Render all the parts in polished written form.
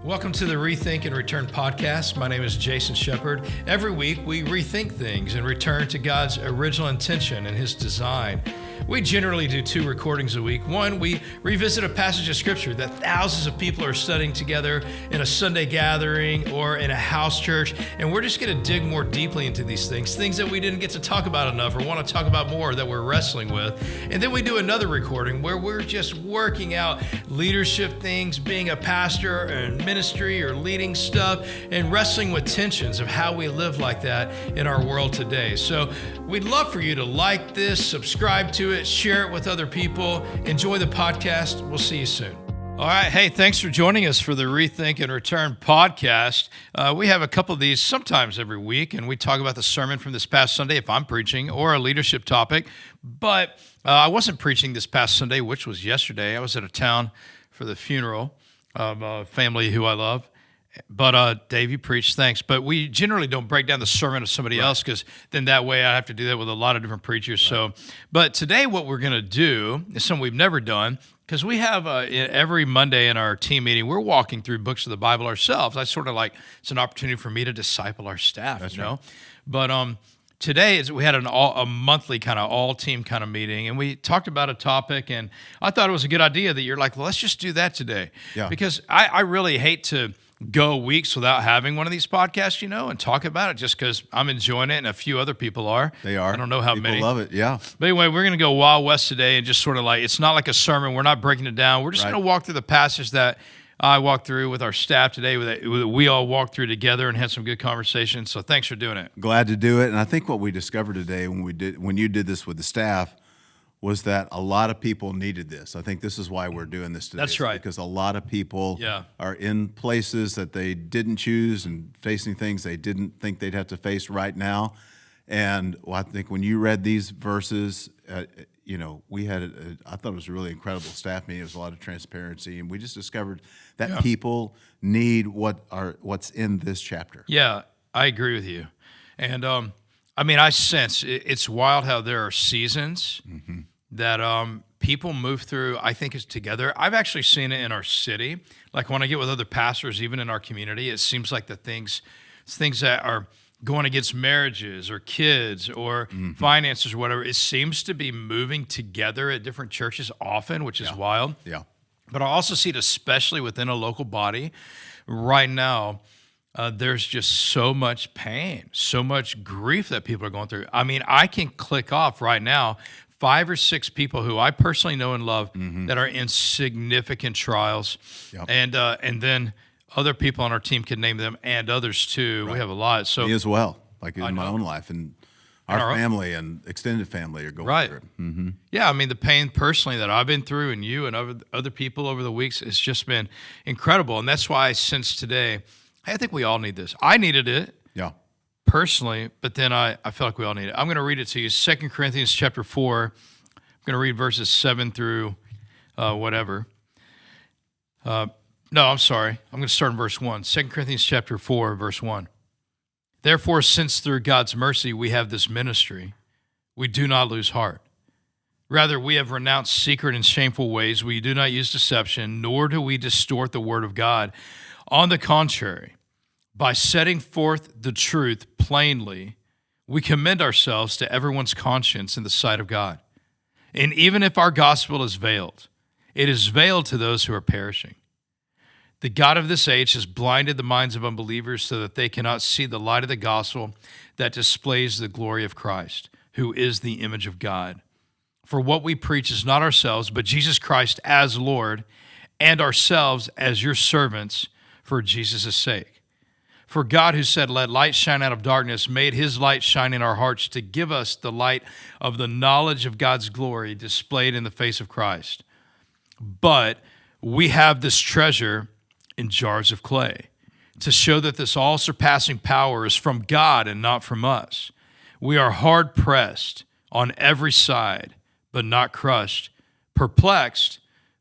Welcome to the Rethink and Return podcast. My name is Jason Shepard. Every week, we rethink things and return to God's original intention and His design. We generally do 2 recordings a week. One, we revisit a passage of Scripture that thousands of people are studying together in a Sunday gathering or in a house church, and we're just going to dig more deeply into these things that we didn't get to talk about enough or want to talk about more that we're wrestling with. And then we do another recording where we're just working out leadership things, being a pastor and ministry or leading stuff, and wrestling with tensions of how we live like that in our world today. So we'd love for you to like this, subscribe to it, share it with other people. Enjoy the podcast. We'll see you soon. All right. Hey, thanks for joining us for the Rethink and Return podcast. We have a couple of these sometimes every week, and we talk about the sermon from this past Sunday if I'm preaching or a leadership topic. But I wasn't preaching this past Sunday, which was yesterday. I was at a town for the funeral of a family who I love. But Dave, you preach, thanks. But we generally don't break down the sermon of somebody else, because then that way I have to do that with a lot of different preachers. Right. But today what we're going to do is something we've never done, because we have every Monday in our team meeting, we're walking through books of the Bible ourselves. I sort of like, it's an opportunity for me to disciple our staff, That's right. But today we had a monthly kind of all-team kind of meeting, and we talked about a topic, and I thought it was a good idea that you're like, well, let's just do that today. Yeah. Because I really hate to go weeks without having one of these podcasts, and talk about it, just because I'm enjoying it and a few other people are. They are. I don't know how people many. People love it, yeah. But anyway, we're going to go Wild West today and just sort of like, it's not like a sermon. We're not breaking it down. We're just going to walk through the passage that I walked through with our staff today, we all walked through together and had some good conversations. So thanks for doing it. Glad to do it. And I think what we discovered today when you did this with the staff was that a lot of people needed this. I think this is why we're doing this today. That's right. Because a lot of people are in places that they didn't choose and facing things they didn't think they'd have to face right now. And I think when you read these verses, we had, I thought it was a really incredible staff meeting. It was a lot of transparency, and we just discovered that people need what's in this chapter. Yeah, I agree with you. And I sense it's wild how there are seasons that people move through, I think, is together. I've actually seen it in our city. Like when I get with other pastors, even in our community, it seems like the things that are going against marriages or kids or finances or whatever, it seems to be moving together at different churches often, which is wild. Yeah. But I also see it especially within a local body right now. There's just so much pain, so much grief that people are going through. I can click off right now 5 or 6 people who I personally know and love that are in significant trials. Yep. And then other people on our team can name them, and others too. Right. We have a lot. So me as well, like in my own life, and our family and extended family are going through it. Mm-hmm. Yeah, the pain personally that I've been through, and you and other people over the weeks, it's just been incredible. And that's why I sense today, I think we all need this. I needed it. Yeah. Personally, but then I feel like we all need it. I'm going to read it to you. 2 Corinthians chapter 4. I'm going to read verses 7 through whatever. No, I'm sorry. I'm going to start in verse 1. 2 Corinthians chapter 4, verse 1. Therefore, since through God's mercy we have this ministry, we do not lose heart. Rather, we have renounced secret and shameful ways. We do not use deception, nor do we distort the word of God. On the contrary, by setting forth the truth plainly, we commend ourselves to everyone's conscience in the sight of God. And even if our gospel is veiled, it is veiled to those who are perishing. The God of this age has blinded the minds of unbelievers so that they cannot see the light of the gospel that displays the glory of Christ, who is the image of God. For what we preach is not ourselves, but Jesus Christ as Lord, and ourselves as your servants for Jesus' sake. For God, who said, "Let light shine out of darkness," made his light shine in our hearts to give us the light of the knowledge of God's glory displayed in the face of Christ. But we have this treasure in jars of clay, to show that this all-surpassing power is from God and not from us. We are hard-pressed on every side, but not crushed, perplexed,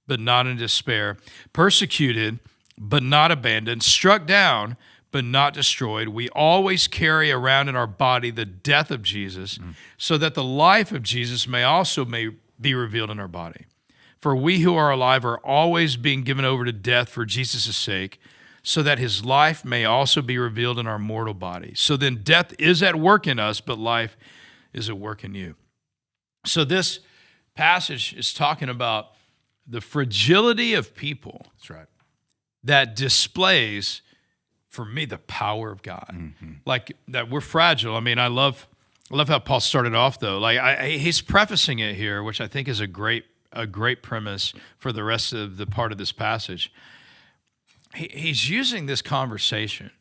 but not in despair, persecuted, but not abandoned, struck down, but not destroyed. We always carry around in our body the death of Jesus, so that the life of Jesus may be revealed in our body. For we who are alive are always being given over to death for Jesus' sake, so that his life may also be revealed in our mortal body. So then death is at work in us, but life is at work in you. So this passage is talking about the fragility of people. That's right. That displays, for me, the power of God. Mm-hmm. Like that we're fragile. I mean, I love how Paul started off, though. Like he's prefacing it here, which I think is a great premise for the rest of the part of this passage. He's using this conversation,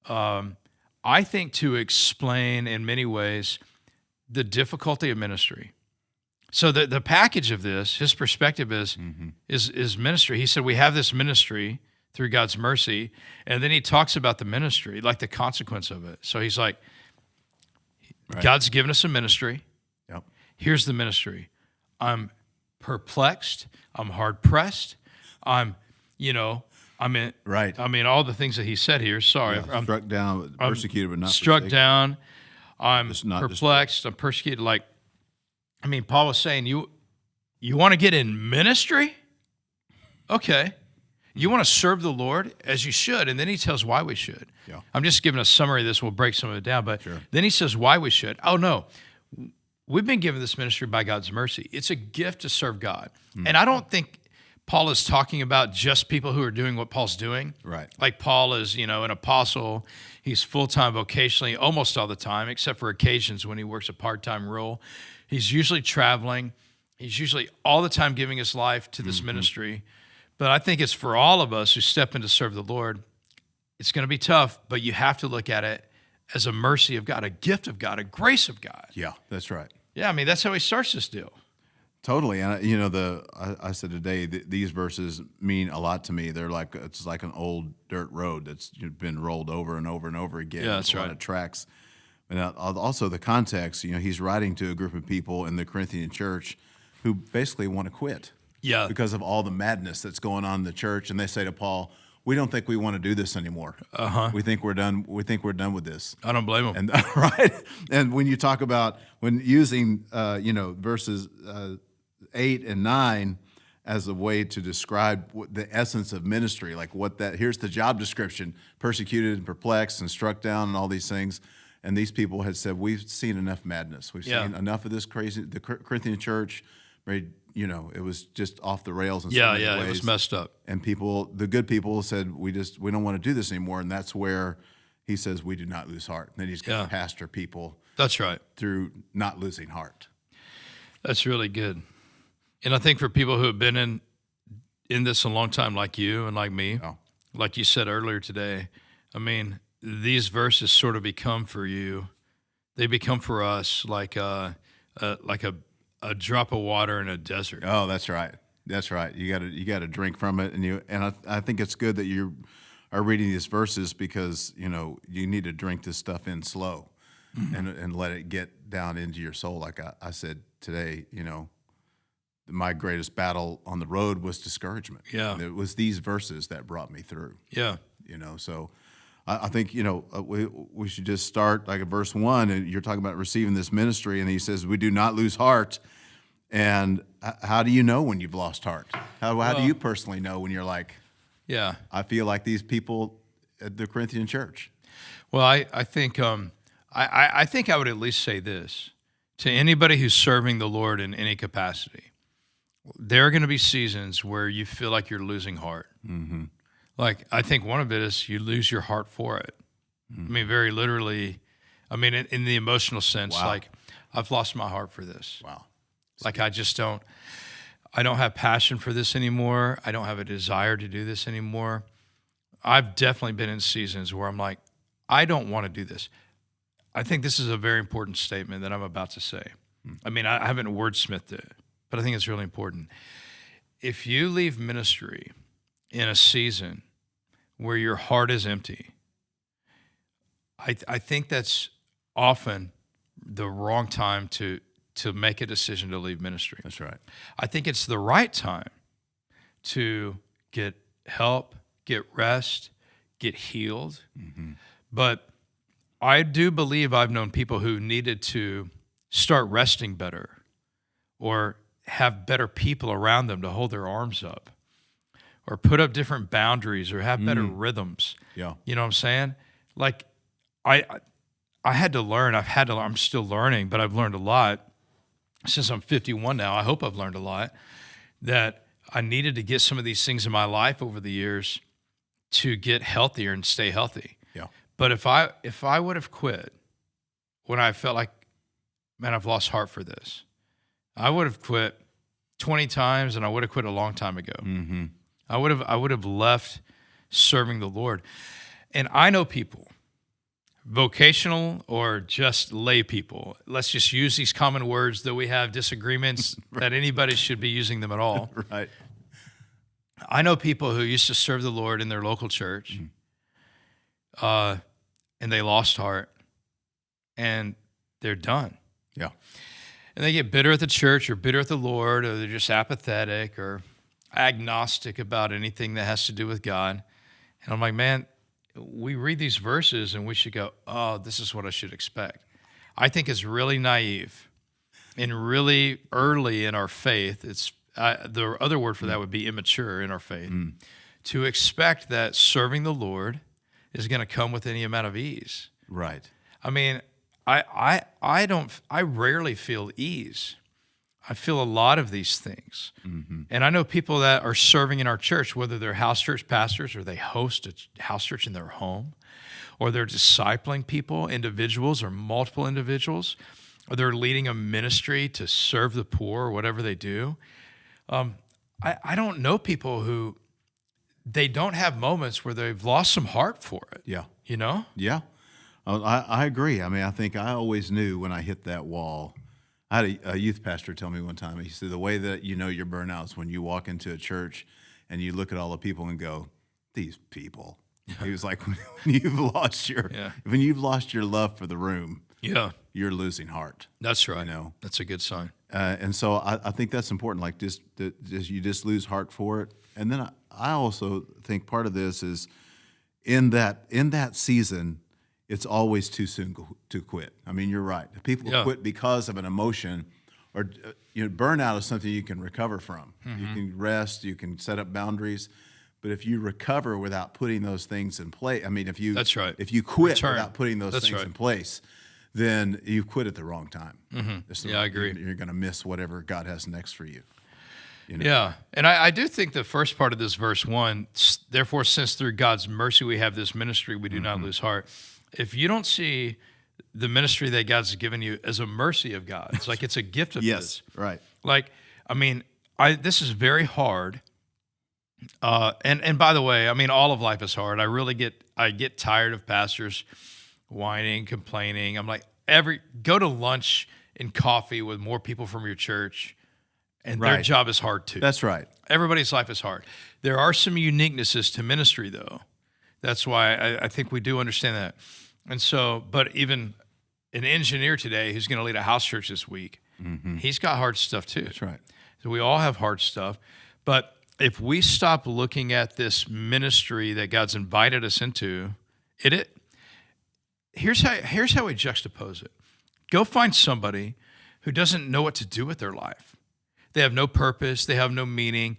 I think, to explain in many ways the difficulty of ministry. So the package of this, his perspective is ministry. He said we have this ministry through God's mercy, and then he talks about the ministry, like the consequence of it. So he's like, right. God's given us a ministry. Yep. Here's the ministry. I'm perplexed. I'm hard pressed. Right. I mean, all the things that he said here. Sorry, I'm struck down, persecuted, but not struck forsaken. down. I'm perplexed. I'm persecuted. Like, I mean, Paul was saying, you want to get in ministry? Okay. You want to serve the Lord as you should. And then he tells why we should. Yeah. I'm just giving a summary of this. We'll break some of it down. But sure. Then he says why we should. Oh, no. We've been given this ministry by God's mercy. It's a gift to serve God. Mm-hmm. And I don't think Paul is talking about just people who are doing what Paul's doing. Right. Like Paul is, an apostle. He's full-time vocationally almost all the time, except for occasions when he works a part-time role. He's usually traveling. He's usually all the time giving his life to this ministry. But I think it's for all of us who step in to serve the Lord, it's going to be tough, but you have to look at it as a mercy of God, a gift of God, a grace of God. Yeah, that's right. Yeah, I mean, that's how he starts this deal. Totally. And, I said today, these verses mean a lot to me. It's like an old dirt road that's been rolled over and over and over again. Yeah, that's right. A lot of tracks. And also the context, he's writing to a group of people in the Corinthian church who basically want to quit. Yeah. Because of all the madness that's going on in the church. And they say to Paul, we don't think we want to do this anymore. We think we're done. We think we're done with this. I don't blame them. And right. And when you talk about when using verses 8 and 9 as a way to describe the essence of ministry, like here's the job description: persecuted and perplexed and struck down and all these things. And these people had said, we've seen enough madness. We've seen enough of this crazy. The Corinthian church, it was just off the rails in so many ways. It was messed up. And the good people said, we don't want to do this anymore. And that's where he says, we do not lose heart. And then he's going to pastor people. That's right. Through not losing heart. That's really good. And I think for people who have been in this a long time, like you and like me, like you said earlier today, I mean, these verses sort of become for you. They become for us like a drop of water in a desert. Oh, that's right. That's right. You got to drink from it, and I think it's good that you are reading these verses because you need to drink this stuff in slow, and let it get down into your soul. Like I said today, my greatest battle on the road was discouragement. Yeah, and it was these verses that brought me through. Yeah, so. I think, we should just start like at verse 1, and you're talking about receiving this ministry, and he says, we do not lose heart. And how do you know when you've lost heart? How do you personally know when you're like, I feel like these people at the Corinthian church? Well, I think I think I would at least say this to anybody who's serving the Lord in any capacity. There are going to be seasons where you feel like you're losing heart. Mm-hmm. Like, I think one of it is you lose your heart for it. Mm-hmm. I mean, very literally, in the emotional sense, like, I've lost my heart for this. Wow. Like, I don't have passion for this anymore. I don't have a desire to do this anymore. I've definitely been in seasons where I'm like, I don't want to do this. I think this is a very important statement that I'm about to say. I mean, I haven't wordsmithed it, but I think it's really important. If you leave ministry in a season where your heart is empty, I think that's often the wrong time to make a decision to leave ministry. That's right. I think it's the right time to get help, get rest, get healed. Mm-hmm. But I do believe I've known people who needed to start resting better or have better people around them to hold their arms up, or put up different boundaries or have better rhythms. Yeah. You know what I'm saying? Like I had to learn. I'm still learning, but I've learned a lot since I'm 51 now. I hope I've learned a lot that I needed to get some of these things in my life over the years to get healthier and stay healthy. Yeah. But if I would have quit when I felt like, man, I've lost heart for this, I would have quit 20 times, and I would have quit a long time ago. Mm-hmm. I would have left serving the Lord. And I know people, vocational or just lay people. Let's just use these common words, though we have disagreements that anybody should be using them at all. Right. I know people who used to serve the Lord in their local church, and they lost heart, and they're done. Yeah. And they get bitter at the church or bitter at the Lord, or they're just apathetic or agnostic about anything that has to do with God. And I'm like, man, we read these verses and we should go, oh, this is what I should expect. I think it's really naive and really early in our faith. It's the other word for that would be immature in our faith, to expect that serving the Lord is going to come with any amount of ease. Right. I mean, I rarely feel ease. I feel a lot of these things. Mm-hmm. And I know people that are serving in our church, whether they're house church pastors or they host a house church in their home, or they're discipling people, individuals or multiple individuals, or they're leading a ministry to serve the poor or whatever they do. I don't know people who, they don't have moments where they've lost some heart for it. Yeah. You know? Yeah. I agree. I mean, I think I always knew when I hit that wall. I had a youth pastor tell me one time, he said, the way that you know you're burnt out is when you walk into a church and you look at all the people and go, these people. He was like, when you've lost your love for the room, you're losing heart. That's right. You know? That's a good sign. And so I think that's important. Like you just lose heart for it. And then I also think part of this is in that season, it's always too soon to quit. I mean, you're right. People quit because of an emotion, or burnout is something you can recover from. Mm-hmm. You can rest, you can set up boundaries, but if you recover without putting those things in place, I mean, if you quit without putting those things in place, then you quit at the wrong time. Mm-hmm. I agree. You're going to miss whatever God has next for you. You know? Yeah, and I do think the first part of this verse 1, therefore, since through God's mercy we have this ministry, we do not lose heart. If you don't see the ministry that God's given you as a mercy of God, it's like it's a gift of His. Yes, right. Like, I mean, this is very hard. And by the way, I mean, all of life is hard. I get tired of pastors whining, complaining. I'm like, go to lunch and coffee with more people from your church, and their job is hard too. That's right. Everybody's life is hard. There are some uniquenesses to ministry, though. That's why I think we do understand that. And so, but even an engineer today who's going to lead a house church this week, he's got hard stuff too. That's right. So we all have hard stuff. But if we stop looking at this ministry that God's invited us into, here's how we juxtapose it. Go find somebody who doesn't know what to do with their life. They have no purpose. They have no meaning.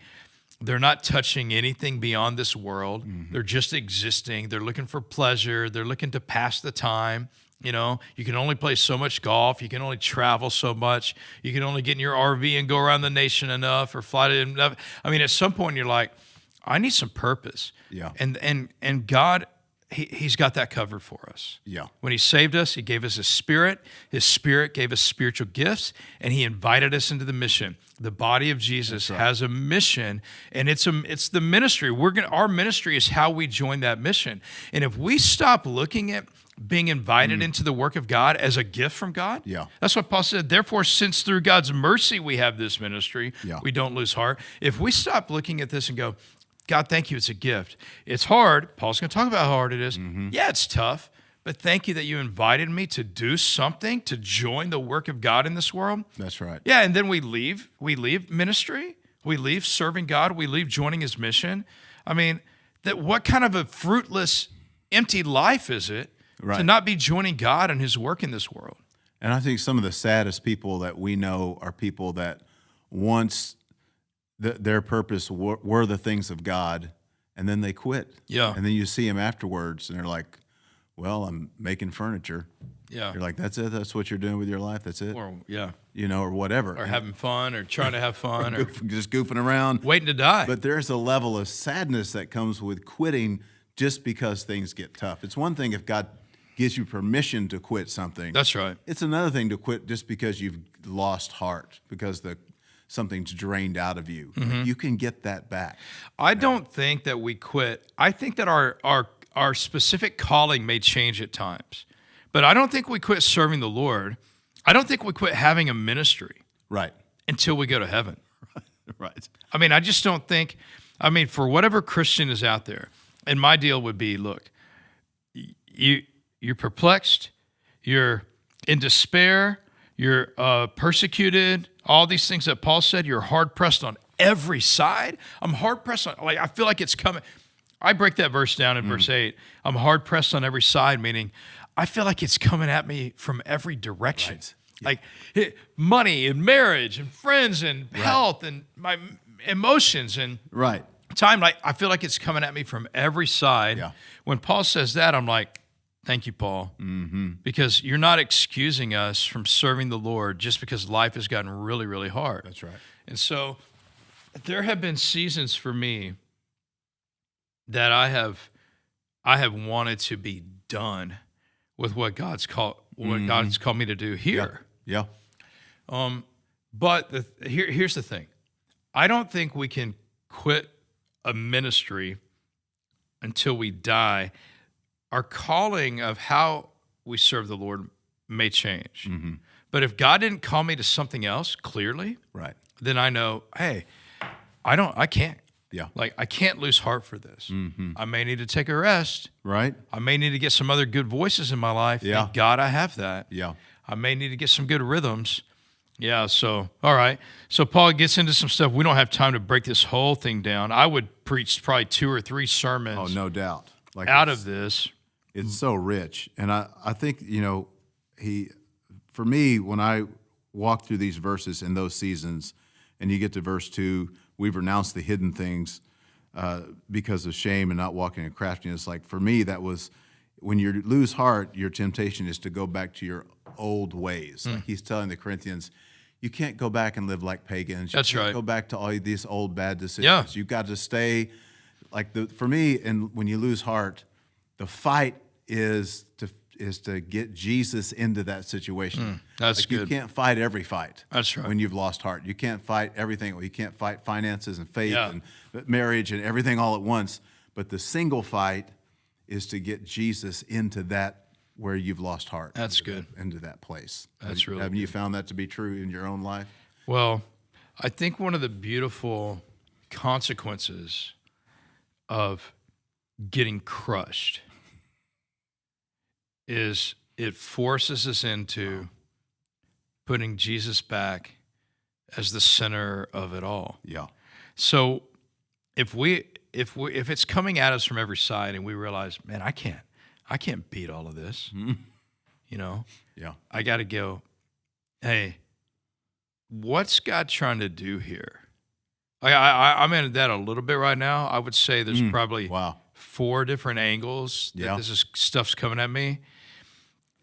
They're not touching anything beyond this world. Mm-hmm. They're just existing. They're looking for pleasure. They're looking to pass the time. You know, you can only play so much golf. You can only travel so much. You can only get in your RV and go around the nation enough or fly to enough. I mean, at some point you're like, I need some purpose. Yeah. And God, He's got that covered for us. Yeah. When He saved us, He gave us His Spirit. His Spirit gave us spiritual gifts, and He invited us into the mission. The body of Jesus has a mission, and it's the ministry. Our ministry is how we join that mission. And if we stop looking at being invited into the work of God as a gift from God, that's what Paul said. Therefore, since through God's mercy we have this ministry, we don't lose heart. If we stop looking at this and go, God, thank you, it's a gift. It's hard. Paul's going to talk about how hard it is. Mm-hmm. Yeah, it's tough, but thank you that you invited me to do something, to join the work of God in this world. That's right. Yeah, and then we leave ministry. We leave serving God. We leave joining His mission. I mean, what kind of a fruitless, empty life is it to not be joining God and His work in this world? And I think some of the saddest people that we know are people that once their purpose were the things of God, and then they quit. Yeah. And then you see them afterwards, and they're like, well, I'm making furniture. Yeah. You're like, that's it? That's what you're doing with your life? That's it? Or, yeah. You know, or whatever. Or having fun, or trying to have fun, or just goofing around. waiting to die. But there's a level of sadness that comes with quitting just because things get tough. It's one thing if God gives you permission to quit something. That's right. It's another thing to quit just because you've lost heart, because something's drained out of you. Mm-hmm. You can get that back. I don't think that we quit. I think that our specific calling may change at times, but I don't think we quit serving the Lord. I don't think we quit having a ministry Right. until we go to heaven. Right. I mean, I just don't think, for whatever Christian is out there, and my deal would be, look, you're perplexed, you're in despair, you're persecuted, all these things that Paul said, you're hard-pressed on every side. I'm hard-pressed on, I feel like it's coming. I break that verse down in verse 8. I'm hard-pressed on every side, meaning I feel like it's coming at me from every direction. Right. Like money and marriage and friends and health and my emotions and Right. time. Like I feel like it's coming at me from every side. Yeah. When Paul says that, I'm like, thank you, Paul, because you're not excusing us from serving the Lord just because life has gotten really, really hard. That's right. And so there have been seasons for me that I have wanted to be done with what God's called me to do here. Yeah. But here's the thing. I don't think we can quit a ministry until we die. Our calling of how we serve the Lord may change. Mm-hmm. But if God didn't call me to something else clearly, Right. then I know, hey, I can't. Yeah. Like, I can't lose heart for this. Mm-hmm. I may need to take a rest. Right. I may need to get some other good voices in my life. Yeah. Thank God I have that. Yeah. I may need to get some good rhythms. Yeah, so, all right. So Paul gets into some stuff. We don't have time to break this whole thing down. I would preach probably 2 or 3 sermons Oh, no doubt. Like out of this. It's so rich. And I think, for me, when I walk through these verses in those seasons, and you get to verse 2, we've renounced the hidden things because of shame and not walking in craftiness. Like for me, that was when you lose heart, your temptation is to go back to your old ways. Like he's telling the Corinthians, you can't go back and live like pagans. You That's can't right. Go back to all these old bad decisions. Yeah. You've got to stay for me, and when you lose heart, the fight is to get Jesus into that situation. That's You good. can't fight every fight. That's right. When you've lost heart, you can't fight everything. You can't fight finances and faith Yeah. and marriage and everything all at once. But the single fight is to get Jesus into that where you've lost heart. That's good. Into that place. That's really Haven't you found that to be true in your own life? Well, I think one of the beautiful consequences of getting crushed is it forces us into putting Jesus back as the center of it all. Yeah. So if it's coming at us from every side and we realize, man, I can't beat all of this, Yeah. I got to go, hey, what's God trying to do here? I'm in that a little bit right now. I would say there's probably Wow. 4 different angles that stuff's coming at me,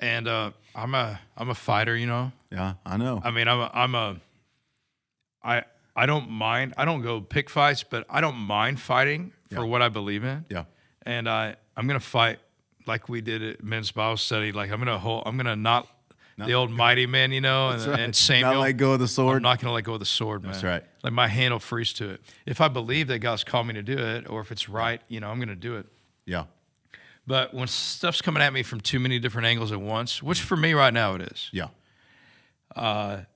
and I'm a fighter, Yeah, I know. I mean, I don't mind. I don't go pick fights, but I don't mind fighting for what I believe in. Yeah. And I'm gonna fight like we did at men's Bible study. Like I'm gonna not the old mighty men, and Samuel. Not let go of the sword. I'm not going to let go of the sword, man. That's right. Like my hand will freeze to it. If I believe that God's called me to do it, or if it's right, I'm going to do it. Yeah. But when stuff's coming at me from too many different angles at once, which for me right now it is, Yeah. and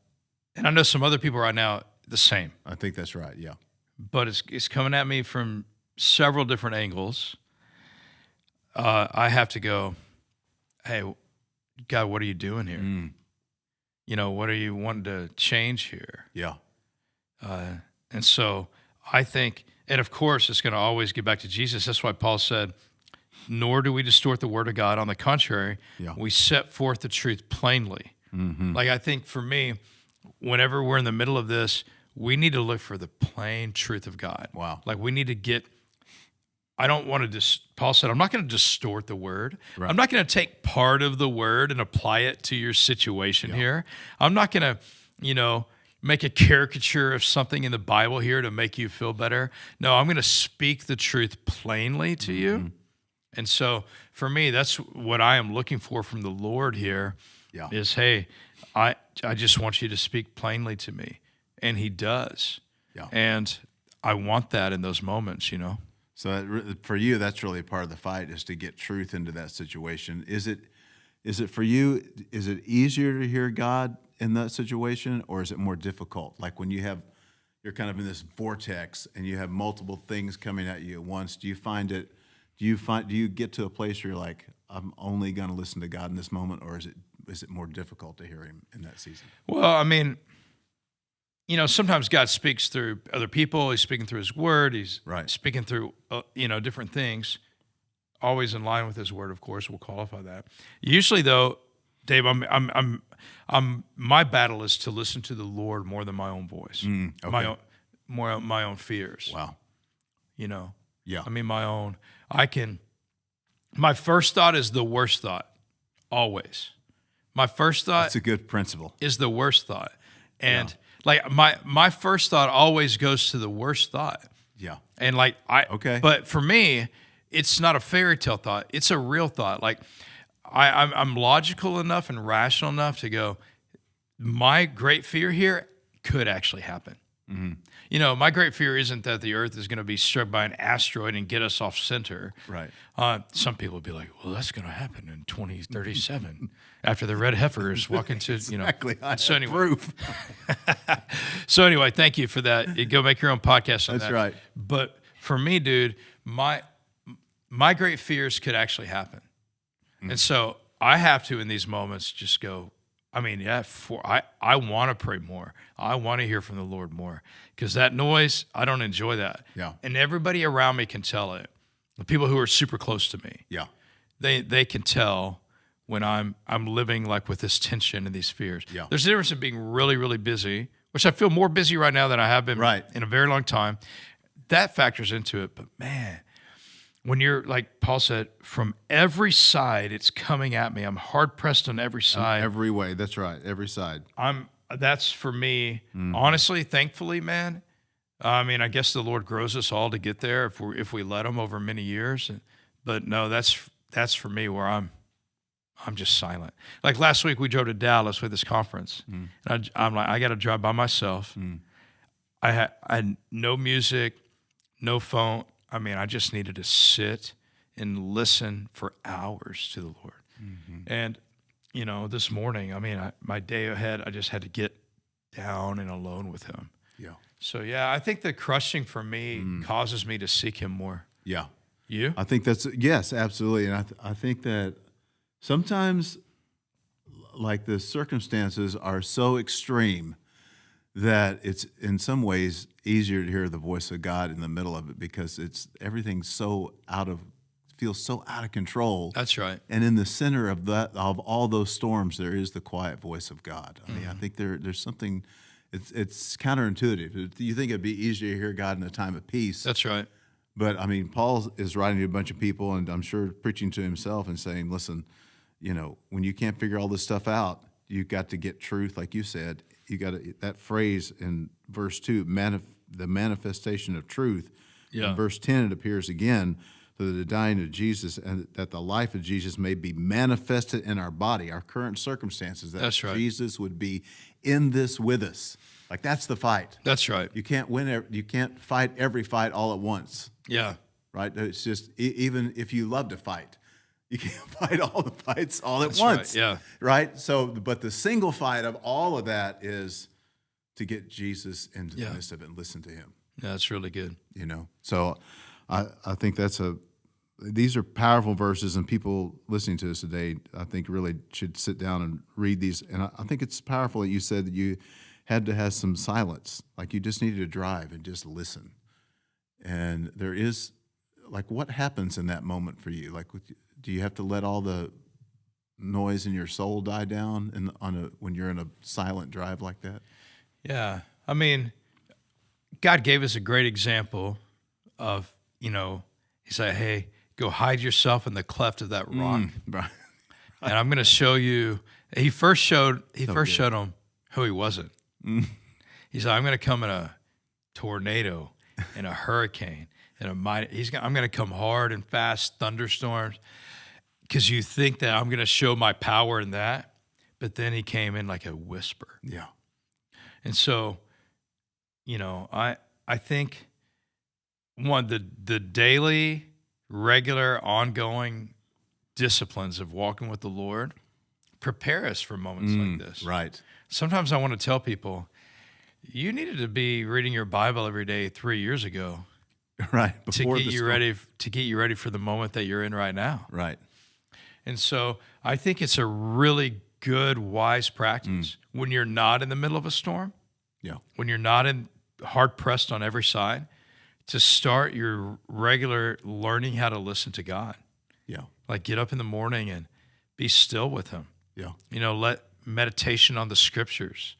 I know some other people right now the same, I think that's right. Yeah. but it's coming at me from several different angles. I have to go, hey, God, what are you doing here? What are you wanting to change here? Yeah. And so I think, and of course, it's going to always get back to Jesus. That's why Paul said, nor do we distort the word of God. On the contrary, we set forth the truth plainly. Mm-hmm. Like I think for me, whenever we're in the middle of this, we need to look for the plain truth of God. Wow. Like we need to get, I don't want to Paul said, I'm not going to distort the word. Right. I'm not going to take part of the word and apply it to your situation here. I'm not going to, make a caricature of something in the Bible here to make you feel better. No, I'm going to speak the truth plainly to you. And so for me, that's what I am looking for from the Lord here is, hey, I just want you to speak plainly to me. And he does. Yeah. And I want that in those moments, So for you, that's really part of the fight, is to get truth into that situation. Is it for you, is it easier to hear God in that situation, or is it more difficult? Like when you're kind of in this vortex and you have multiple things coming at you at once, do you get to a place where you're like, I'm only going to listen to God in this moment, or is it more difficult to hear him in that season? Well, I mean, sometimes God speaks through other people. He's speaking through his word. He's speaking through, different things, always in line with his word, of course. We'll qualify that. Usually though, Dave, my battle is to listen to the Lord more than my own voice, my own fears. Wow. Yeah. I mean, my first thought is the worst thought, always. My first thought. That's a good principle. Is the worst thought. And like my first thought always goes to the worst thought. Yeah. And but for me, it's not a fairy tale thought. It's a real thought. Like I'm logical enough and rational enough to go, my great fear here could actually happen. Mm-hmm. My great fear isn't that the earth is going to be struck by an asteroid and get us off center. Right. Some people would be like, well, that's going to happen in 2037 after the red heifers walk into, Exactly. So anyway. Proof. So anyway, thank you for that. You go make your own podcast on that. That's right. But for me, dude, my great fears could actually happen. Mm-hmm. And so I have to, in these moments, just go, I want to pray more. I want to hear from the Lord more, because that noise, I don't enjoy that. Yeah. And everybody around me can tell it. The people who are super close to me, they can tell when I'm living like with this tension and these fears. Yeah. There's a difference in being really, really busy, which I feel more busy right now than I have been in a very long time. That factors into it. But man, when you're, like Paul said, from every side, it's coming at me. I'm hard pressed on every side. Every way. That's right. Every side. That's for me, honestly, thankfully, man. I mean, I guess the Lord grows us all to get there if we let him over many years. But no, that's for me where I'm just silent. Like last week, we drove to Dallas with this conference. And I'm like, I got to drive by myself. I had no music, no phone. I mean, I just needed to sit and listen for hours to the Lord. Mm-hmm. And, this morning, I mean, my day ahead, I just had to get down and alone with him. Yeah. So, I think the crushing for me causes me to seek him more. Yeah. You? I think yes, absolutely. And I think that sometimes, like, the circumstances are so extreme that it's in some ways easier to hear the voice of God in the middle of it, because everything's feels so out of control. That's right. And in the center of all those storms, there is the quiet voice of God. I mean, I think there's something. It's counterintuitive. You think it'd be easier to hear God in a time of peace. That's right. But I mean, Paul is writing to a bunch of people, and I'm sure preaching to himself and saying, listen, when you can't figure all this stuff out, you've got to get truth, like you said. You got that phrase in verse 2, the manifestation of truth. Yeah. In verse 10, it appears again, so that the dying of Jesus and that the life of Jesus may be manifested in our body, our current circumstances. That's right. Jesus would be in this with us. Like, that's the fight. That's right. You can't win. You can't fight every fight all at once. Yeah. Right. It's just, even if you love to fight, you can't fight all the fights all at once. Right. Yeah. Right. So, but the single fight of all of that is to get Jesus into the midst of it and listen to him. Yeah, that's really good. So I think these are powerful verses, and people listening to us today, I think, really should sit down and read these. And I think it's powerful that you said that you had to have some silence, like you just needed to drive and just listen. And there is, like, what happens in that moment for you? Like, do you have to let all the noise in your soul die down when you're in a silent drive like that? Yeah. I mean, God gave us a great example of, he said, hey, go hide yourself in the cleft of that rock. Right. And I'm going to show you. He first showed him who he wasn't. He said, I'm going to come in a tornado, in a hurricane, in a mighty. I'm going to come hard and fast, thunderstorms, because you think that I'm going to show my power in that. But then he came in like a whisper. Yeah. And so, I think the daily, regular, ongoing disciplines of walking with the Lord prepare us for moments like this. Right. Sometimes I want to tell people, you needed to be reading your Bible every day 3 years ago, right? To get you ready for the moment that you're in right now. Right. And so I think it's a really good, wise practice when you're not in the middle of a storm. Yeah. When you're not hard pressed on every side, to start your regular learning how to listen to God. Yeah. Like get up in the morning and be still with Him. Yeah. Let meditation on the Scriptures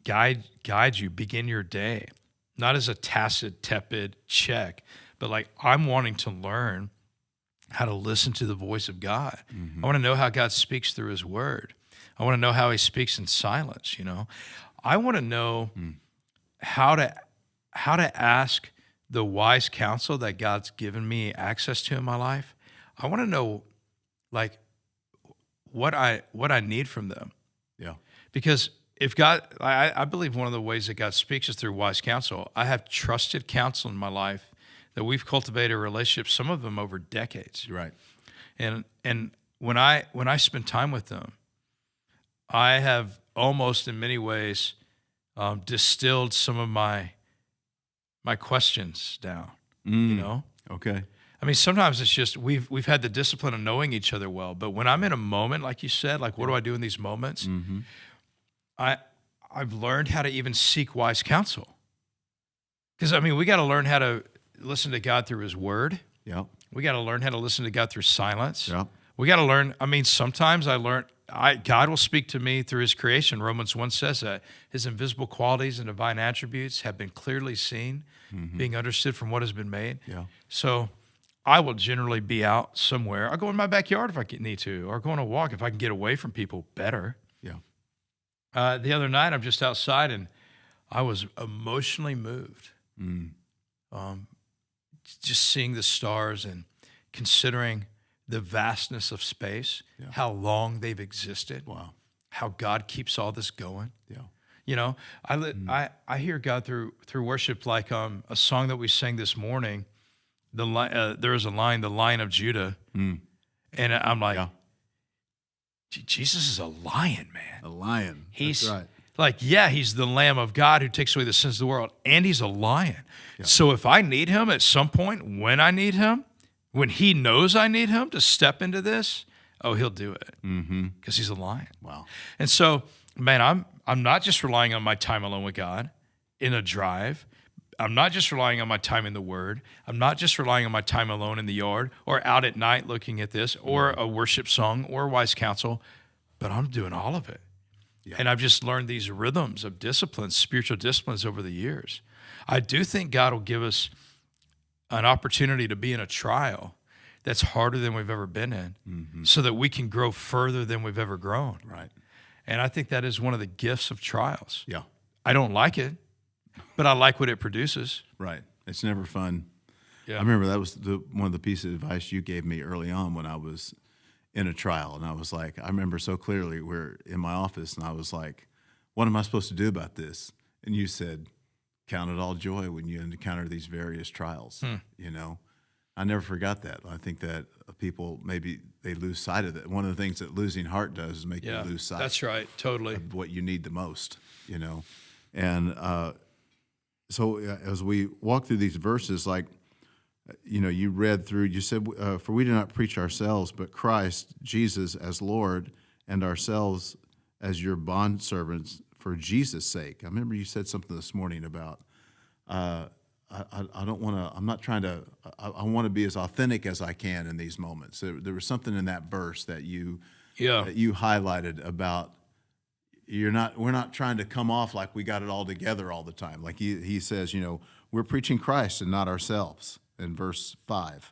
guide you, begin your day, not as a tacit, tepid check, but like I'm wanting to learn how to listen to the voice of God. I want to know how God speaks through His Word. I want to know how He speaks in silence. I want to know how to ask the wise counsel that God's given me access to in my life. I want to know, like, what I need from them. Yeah. Because if God, I believe one of the ways that God speaks is through wise counsel. I have trusted counsel in my life that we've cultivated a relationship, some of them over decades. Right. And when I spend time with them, I have almost in many ways distilled some of my questions down. Okay. I mean, sometimes it's just we've had the discipline of knowing each other well, but when I'm in a moment, like you said, like what do I do in these moments? I've learned how to even seek wise counsel. Because I mean, we got to learn how to listen to God through His Word. Yeah. We got to learn how to listen to God through silence. Yeah. We got to learn. I mean, sometimes God will speak to me through His creation. Romans 1 says that His invisible qualities and divine attributes have been clearly seen, being understood from what has been made. Yeah. So I will generally be out somewhere. I'll go in my backyard if I need to, or go on a walk if I can get away from people better. Yeah. The other night, I'm just outside and I was emotionally moved. Just seeing the stars and considering the vastness of space, how long they've existed. Wow. How God keeps all this going. Yeah. I hear God through worship, like a song that we sang this morning. There is a line, the Lion of Judah, and I'm like, Jesus is a lion, man. A lion. He's That's right. Like, he's the Lamb of God who takes away the sins of the world, and He's a lion. Yeah. So if I need Him at some point, when I need Him, when He knows I need Him to step into this, He'll do it because He's a lion. Wow. And so, man, I'm not just relying on my time alone with God in a drive. I'm not just relying on my time in the Word. I'm not just relying on my time alone in the yard or out at night looking at this or a worship song or wise counsel, but I'm doing all of it. Yeah. And I've just learned these rhythms of disciplines, spiritual disciplines over the years. I do think God will give us an opportunity to be in a trial that's harder than we've ever been in so that we can grow further than we've ever grown. Right. And I think that is one of the gifts of trials. Yeah. I don't like it, but I like what it produces. Right. It's never fun. Yeah. I remember that was one of the pieces of advice you gave me early on when I was in a trial. And I was like, I remember so clearly we're in my office and I was like, what am I supposed to do about this? And you said, count it all joy when you encounter these various trials. I never forgot that. I think that people, maybe they lose sight of that. One of the things that losing heart does is make you lose sight. That's right. Totally. Of what you need the most, And so as we walk through these verses, like, you read through, you said, for we do not preach ourselves, but Christ, Jesus as Lord, and ourselves as your bondservants for Jesus' sake. I remember you said something this morning about, I don't want to, I'm not trying to, I want to be as authentic as I can in these moments. There was something in that verse that you highlighted about, we're not trying to come off like we got it all together all the time. Like he says, we're preaching Christ and not ourselves in verse 5.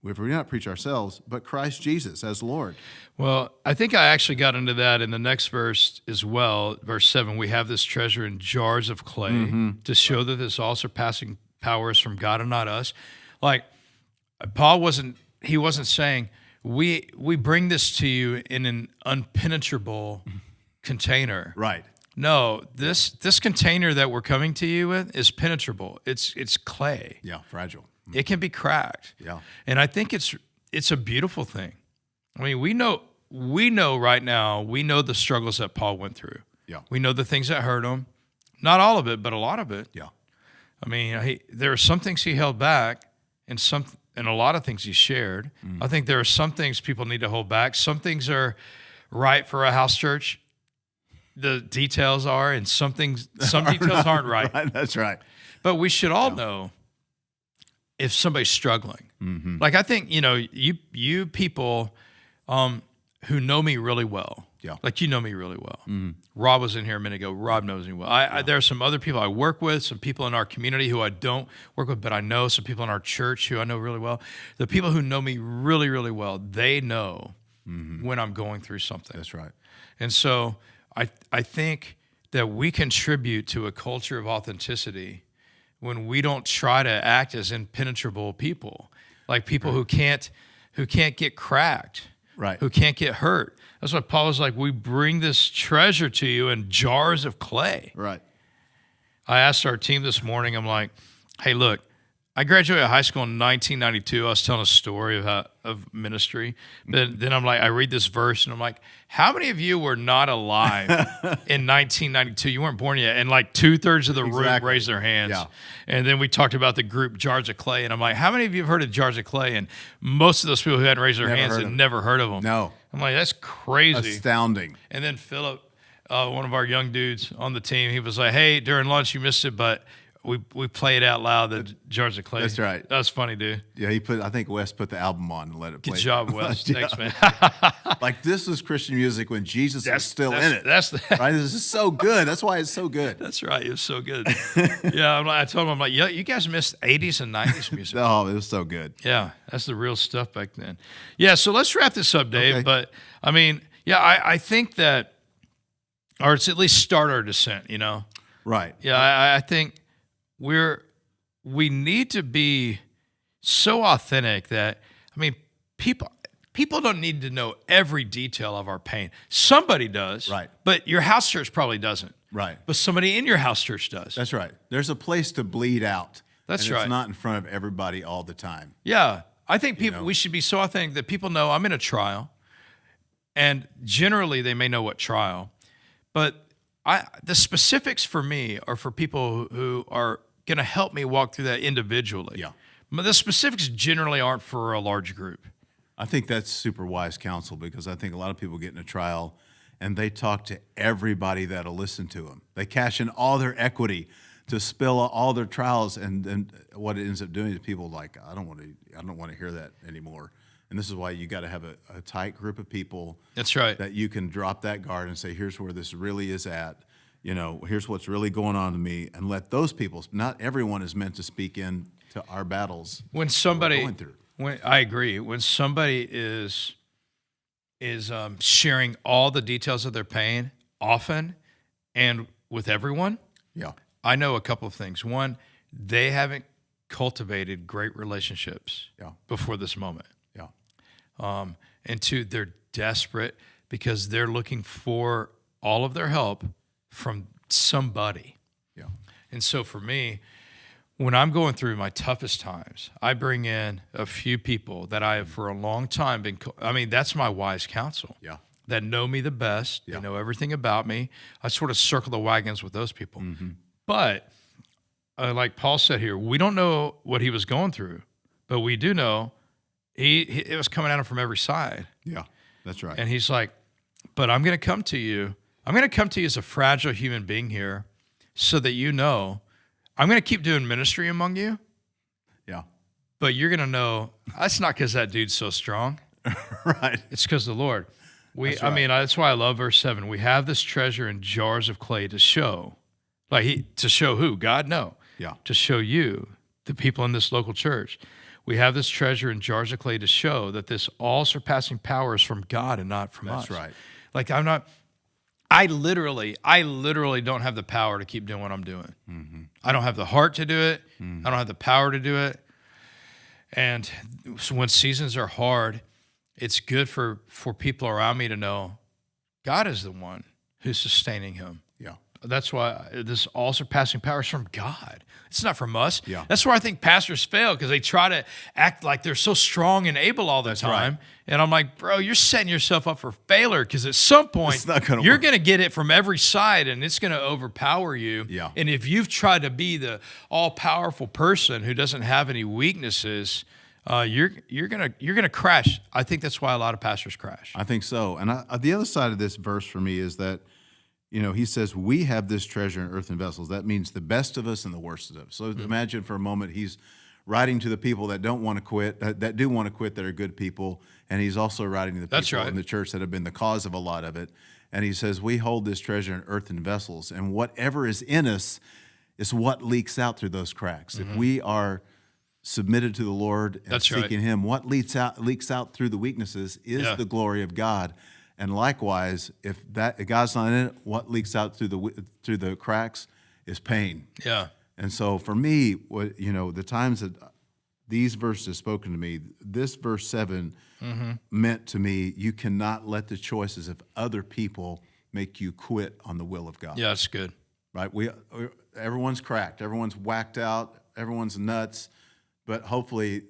We're not preach ourselves, but Christ Jesus as Lord. Well, I think I actually got into that in the next verse as well. Verse 7, we have this treasure in jars of clay to show that this all surpassing power is from God and not us. Like Paul wasn't saying, we bring this to you in an unpenetrable container. Right. No, this container that we're coming to you with is penetrable. It's clay. Yeah, fragile. It can be cracked. Yeah. And I think it's a beautiful thing. I mean, we know right now, we know the struggles that Paul went through. Yeah. We know the things that hurt him. Not all of it, but a lot of it. Yeah. I mean, there are some things he held back and a lot of things he shared. I think there are some things people need to hold back. Some things are right for a house church. The details are, and some details aren't right. That's right. But we should all know if somebody's struggling. Like I think, you people who know me really well, like you know me really well. Rob was in here a minute ago. Rob knows me well. There are some other people I work with, some people in our community who I don't work with, but I know, some people in our church who I know really well. The people who know me really, really well, they know when I'm going through something. That's right. And so I think that we contribute to a culture of authenticity when we don't try to act as impenetrable people, like people who can't get cracked, right? Who can't get hurt. That's why Paul was like, we bring this treasure to you in jars of clay. Right. I asked our team this morning, I'm like, hey, look, I graduated high school in 1992. I was telling a story of ministry. But then I'm like, I read this verse and I'm like, how many of you were not alive in 1992? You weren't born yet. And like 2/3 of the room raised their hands. Yeah. And then we talked about the group Jars of Clay. And I'm like, how many of you have heard of Jars of Clay? And most of those people who hadn't raised their hands had never heard of them. No. I'm like, that's crazy. Astounding. And then Philip, one of our young dudes on the team, he was like, hey, during lunch you missed it, but we played out loud the Jars of Clay. That's right. That was funny, dude. Yeah, I think Wes put the album on and let it play. Good job, Wes. Thanks, man. Like this was Christian music when Jesus was still in it. Right? This is so good. That's why it's so good. That's right. It was so good. Yeah, I told him, I'm like, you guys missed 80s and 90s music. Oh, it was so good. Yeah, that's the real stuff back then. Yeah, so let's wrap this up, Dave. Okay. But, I mean, yeah, I think that, or it's at least start our descent, Right. Yeah, I think we need to be so authentic that, I mean, people don't need to know every detail of our pain. Somebody does, right? But your house church probably doesn't, right? But somebody in your house church does. That's right. There's a place to bleed out. That's right. It's not in front of everybody all the time. Yeah, I think we should be so authentic that people know I'm in a trial, and generally they may know what trial, but the specifics for me are for people who are going to help me walk through that individually. Yeah. But the specifics generally aren't for a large group. I think that's super wise counsel because I think a lot of people get in a trial and they talk to everybody that'll listen to them. They cash in all their equity to spill all their trials, and then what it ends up doing is people like, I don't want to hear that anymore. And this is why you got to have a tight group of people. That's right. That you can drop that guard and say, here's where this really is at. Here's what's really going on to me, and let those people. Not everyone is meant to speak in to our battles. When somebody, I agree. When somebody is sharing all the details of their pain, often and with everyone, I know a couple of things. One, they haven't cultivated great relationships before this moment. And two, they're desperate because they're looking for all of their help from somebody. And so for me, when I'm going through my toughest times, I bring in a few people that I have for a long time that's my wise counsel. That know me the best. They know everything about me. I sort of circle the wagons with those people. But like Paul said here, we don't know what he was going through, but we do know it was coming at him from every side. Yeah, that's right. And he's like, but I'm going to come to you. I'm going to come to you as a fragile human being here so that I'm going to keep doing ministry among you. Yeah. But you're going to know that's not because that dude's so strong. Right. It's because of the Lord. I mean, that's why I love verse 7. We have this treasure in jars of clay to show. To show who? God? No. Yeah. To show you, the people in this local church. We have this treasure in jars of clay to show that this all-surpassing power is from God and not from us. That's right. Like, I literally don't have the power to keep doing what I'm doing. Mm-hmm. I don't have the heart to do it. Mm-hmm. I don't have the power to do it. And so when seasons are hard, it's good for people around me to know God is the one who's sustaining him. Yeah. That's why this all-surpassing power is from God. It's not from us. Yeah. That's where I think pastors fail, because they try to act like they're so strong and able all the time. Right. And I'm like, bro, you're setting yourself up for failure, because at some point you're going to get it from every side, and it's going to overpower you. Yeah. And if you've tried to be the all-powerful person who doesn't have any weaknesses, you're gonna crash. I think that's why a lot of pastors crash. I think so. And the other side of this verse for me is that, he says, we have this treasure in earthen vessels. That means the best of us and the worst of us. So imagine for a moment he's writing to the people that don't want to quit, that do want to quit, that are good people. And he's also writing to the people in the church that have been the cause of a lot of it. And he says, we hold this treasure in earthen vessels. And whatever is in us is what leaks out through those cracks. Mm-hmm. If we are submitted to the Lord and seeking him, what leaks out through the weaknesses is the glory of God. And likewise, if God's not in it, what leaks out through the cracks is pain. Yeah. And so for me, the times that these verses have spoken to me, this verse 7 meant to me, you cannot let the choices of other people make you quit on the will of God. Yeah, that's good. Right? Everyone's cracked, everyone's whacked out, everyone's nuts, but hopefully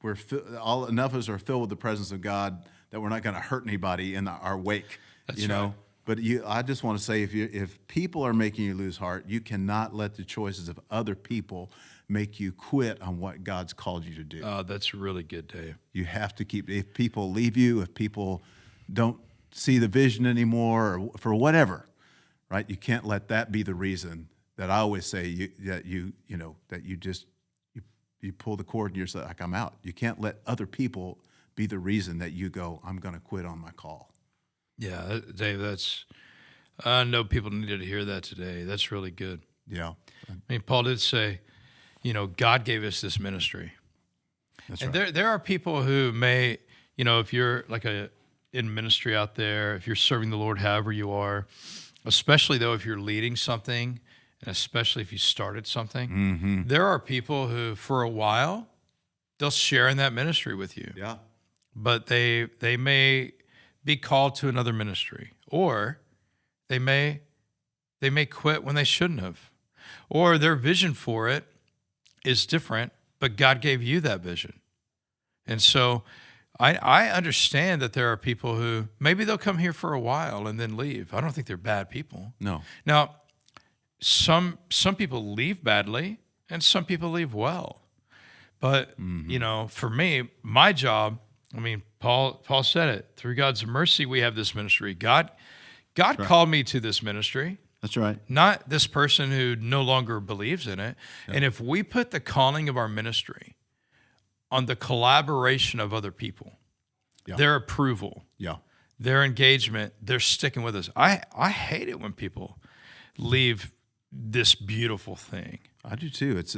enough of us are filled with the presence of God that we're not going to hurt anybody in our wake. That's right. But I just want to say, if people are making you lose heart, you cannot let the choices of other people make you quit on what God's called you to do. Oh, that's really good, Dave. You have to if people leave you, if people don't see the vision anymore, or for whatever, right? You can't let that be the reason. That I always say that you pull the cord and you're like, I'm out. You can't let other people be the reason that you go, I'm going to quit on my call. Yeah, Dave, I know people needed to hear that today. That's really good. Yeah. I mean, Paul did say, God gave us this ministry. That's and right. there are people who may, if you're like in ministry out there, if you're serving the Lord however you are, especially though if you're leading something, and especially if you started something, there are people who, for a while, they'll share in that ministry with you. Yeah. But they may be called to another ministry, or they may quit when they shouldn't have, or their vision for it is different, but God gave you that vision. And so I understand that there are people who maybe they'll come here for a while and then leave. I don't think they're bad people. No. Now, some people leave badly and some people leave well. But, for me, my job, Paul said it, through God's mercy, we have this ministry. God called me to this ministry. That's right. Not this person who no longer believes in it. Yeah. And if we put the calling of our ministry on the collaboration of other people, their approval, their engagement, they're sticking with us. I hate it when people leave this beautiful thing. I do too. It's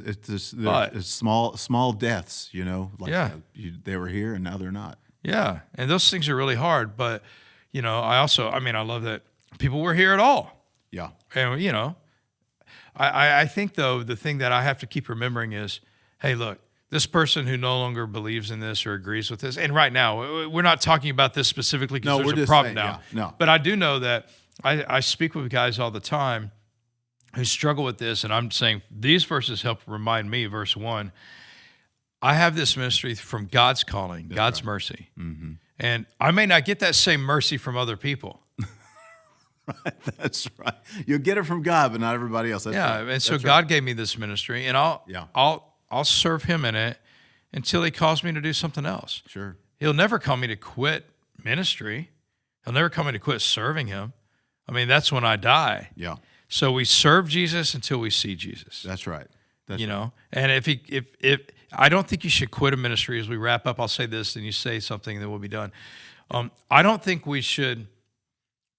small deaths, they were here and now they're not. Yeah, and those things are really hard. But I love that people were here at all. Yeah, and I think though the thing that I have to keep remembering is, hey, look, this person who no longer believes in this or agrees with this, and right now we're not talking about this specifically because there's a problem now. No, but I do know that I speak with guys all the time who struggle with this, and I'm saying these verses help remind me, verse 1, I have this ministry from God's calling, God's mercy. Mm-hmm. And I may not get that same mercy from other people. Right, that's right. You'll get it from God, but not everybody else. That's right. And so God gave me this ministry, and I'll serve him in it until he calls me to do something else. Sure. He'll never call me to quit ministry. He'll never call me to quit serving him. That's when I die. Yeah. So we serve Jesus until we see Jesus. That's right. And if I don't think you should quit a ministry. As we wrap up, I'll say this, and you say something, then we'll be done. I don't think we should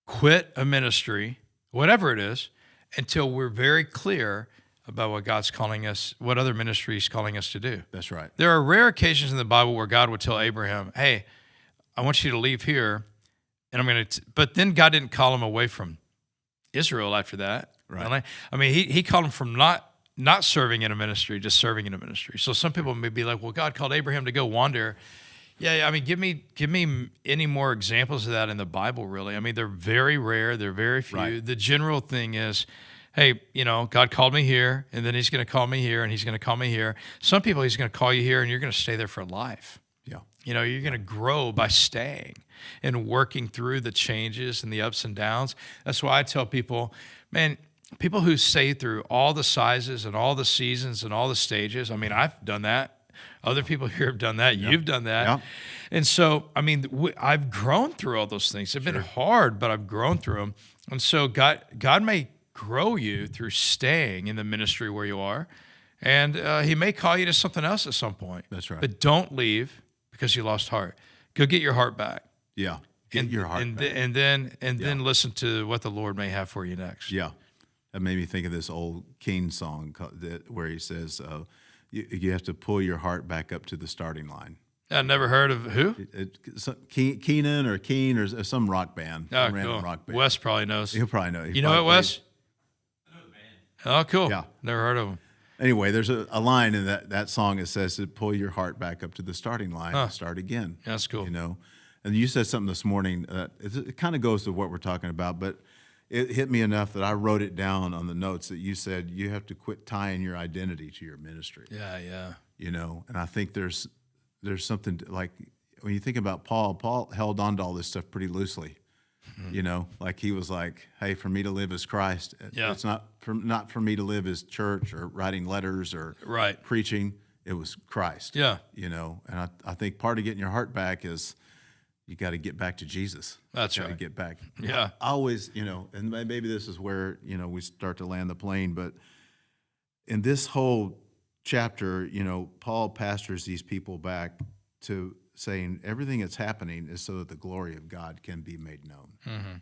quit a ministry, whatever it is, until we're very clear about what God's calling us, what other ministry He's calling us to do. That's right. There are rare occasions in the Bible where God would tell Abraham, "Hey, I want you to leave here, and I'm going to." But then God didn't call him away from Israel after that. Right. I mean, He called him from not serving in a ministry, just serving in a ministry. So some people may be like, "Well, God called Abraham to go wander." Yeah, I mean, give me any more examples of that in the Bible, really. I mean, they're very rare. They're very few. Right. The general thing is, hey, God called me here, and then He's going to call me here, and He's going to call me here. Some people He's going to call you here, and you're going to stay there for life. Yeah. You're going to grow by staying and working through the changes and the ups and downs. That's why I tell people, man, people who stay through all the sizes and all the seasons and all the stages, I mean, I've done that. Other people here have done that. You've done that. Yeah. And so, I mean, I've grown through all those things. They've been hard, but I've grown through them. And so God may grow you through staying in the ministry where you are. And He may call you to something else at some point. That's right. But don't leave because you lost heart. Go get your heart back. Yeah. Get your heart back. And then listen to what the Lord may have for you next. Yeah. That made me think of this old King song where he says, you have to pull your heart back up to the starting line. I've never heard of who? Keenan or some rock band. Oh, some random cool. rock band. Wes probably knows. He'll probably know. You know it, Wes? I know the band. Oh, cool. Yeah. Never heard of him. Anyway, there's a line in that song that says to pull your heart back up to the starting line and start again. That's cool. And you said something this morning. It kind of goes to what we're talking about, but it hit me enough that I wrote it down on the notes that you said you have to quit tying your identity to your ministry. Yeah. And I think there's something like when you think about Paul held on to all this stuff pretty loosely. Like he was like, hey, for me to live as Christ. Yeah. It's not for me to live as church or writing letters or preaching. It was Christ. Yeah. And I think part of getting your heart back is you got to get back to Jesus. That's right. right. Get back. Yeah. I always, and maybe this is where, we start to land the plane, but in this whole chapter, Paul pastors these people back to saying everything that's happening is so that the glory of God can be made known. Mm-hmm.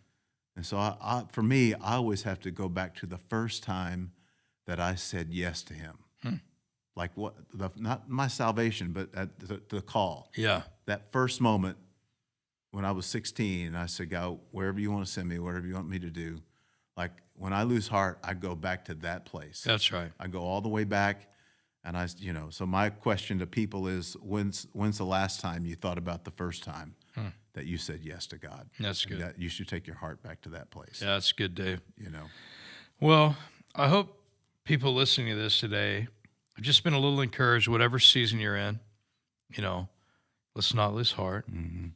And so for me, I always have to go back to the first time that I said yes to Him. Like not my salvation, but at the call. Yeah. That first moment when I was 16, and I said, God, wherever you want to send me, whatever you want me to do, like when I lose heart, I go back to that place. That's right. I go all the way back, and so my question to people is, when's the last time you thought about the first time that you said yes to God? That's good. That you should take your heart back to that place. Yeah, that's good, Dave. Well, I hope people listening to this today have just been a little encouraged, whatever season you're in. Let's not lose heart. Mm-hmm.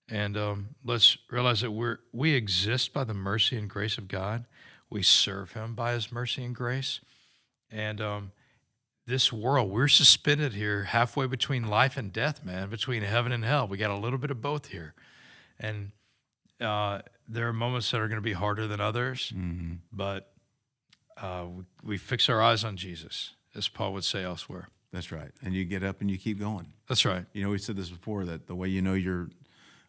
And let's realize that we exist by the mercy and grace of God. We serve Him by His mercy and grace. And this world, we're suspended here halfway between life and death, man, between heaven and hell. We got a little bit of both here. And there are moments that are going to be harder than others, but we fix our eyes on Jesus, as Paul would say elsewhere. That's right. And you get up and you keep going. That's right. We said this before, that the way you're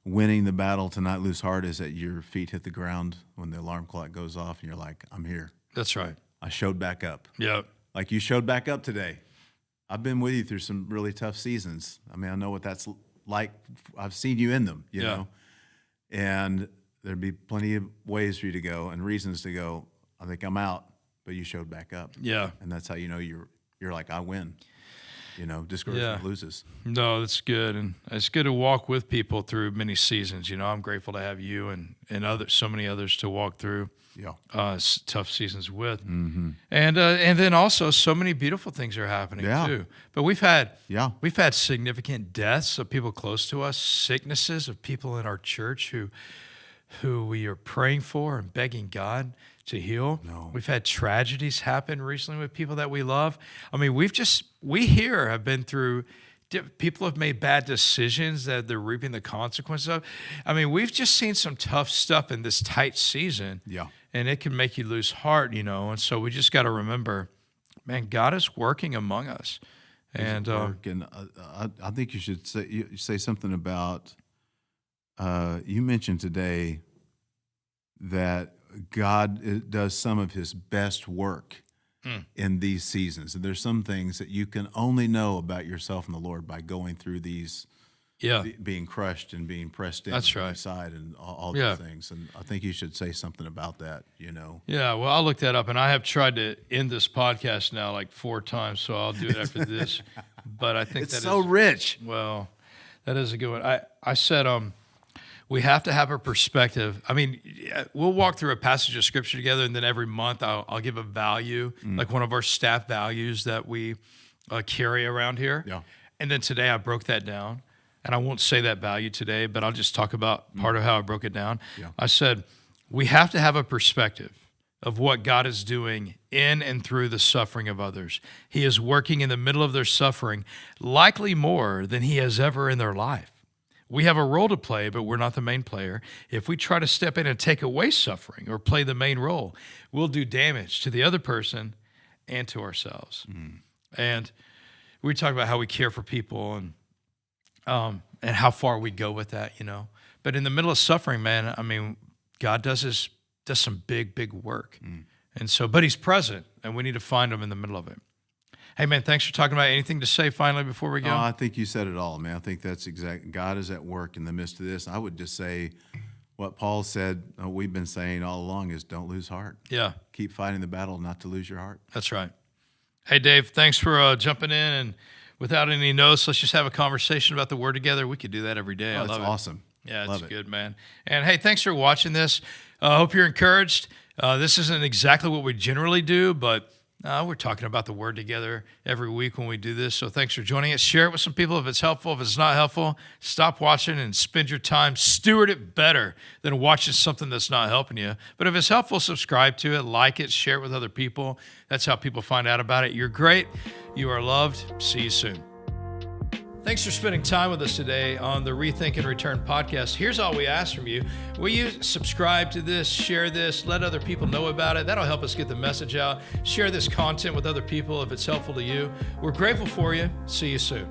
winning the battle to not lose heart is that your feet hit the ground when the alarm clock goes off and you're like, I'm here. That's right. I showed back up. Yep. Like you showed back up today. I've been with you through some really tough seasons. I mean, I know what that's like. I've seen you in them, you know. And there'd be plenty of ways for you to go and reasons to go, I think I'm out, but you showed back up. Yeah. And that's how you're like, I win. Discouragement loses. No, that's good. And it's good to walk with people through many seasons. I'm grateful to have you and so many others to walk through tough seasons with. Mm-hmm. And then also so many beautiful things are happening too. But we've had significant deaths of people close to us, sicknesses of people in our church who we are praying for and begging God to heal. No. We've had tragedies happen recently with people that we love. I mean, we here have been through, people have made bad decisions that they're reaping the consequences of. I mean, we've just seen some tough stuff in this tight season. Yeah. And it can make you lose heart, and so we just got to remember, man, God is working among us. And I think you should say something about. You mentioned today that God does some of His best work in these seasons, and there's some things that you can only know about yourself and the Lord by going through these. Being crushed and being pressed in. That's right. The side and all these things. And I think you should say something about that, Yeah, well, I'll look that up. And I have tried to end this podcast now like 4 times, so I'll do it after this. But I think it's so rich. Well, that is a good one. I said we have to have a perspective. I mean, we'll walk through a passage of Scripture together, and then every month I'll give a value, like one of our staff values that we carry around here. Yeah. And then today I broke that down. And I won't say that value today, but I'll just talk about part of how I broke it down. Yeah. I said, we have to have a perspective of what God is doing in and through the suffering of others. He is working in the middle of their suffering, likely more than He has ever in their life. We have a role to play, but we're not the main player. If we try to step in and take away suffering or play the main role, we'll do damage to the other person and to ourselves. And we talk about how we care for people and how far we go with that, But in the middle of suffering, man, I mean, God does some big work. And so, but He's present, and we need to find Him in the middle of it. Hey, man, thanks for talking about it. Anything to say finally before we go? I think you said it all, man. I think that's exact. God is at work in the midst of this. I would just say what Paul said, we've been saying all along, is don't lose heart. Yeah. Keep fighting the battle not to lose your heart. That's right. Hey, Dave, thanks for jumping in, and without any notes, let's just have a conversation about the Word together. We could do that every day. I love it. That's awesome. Yeah, it's good, man. And hey, thanks for watching this. I hope you're encouraged. This isn't exactly what we generally do, but we're talking about the Word together every week when we do this. So thanks for joining us. Share it with some people if it's helpful. If it's not helpful, stop watching and spend your time. Steward it better than watching something that's not helping you. But if it's helpful, subscribe to it, like it, share it with other people. That's how people find out about it. You're great. You are loved. See you soon. Thanks for spending time with us today on the Rethink and Return podcast. Here's all we ask from you. Will you subscribe to this, share this, let other people know about it? That'll help us get the message out. Share this content with other people if it's helpful to you. We're grateful for you. See you soon.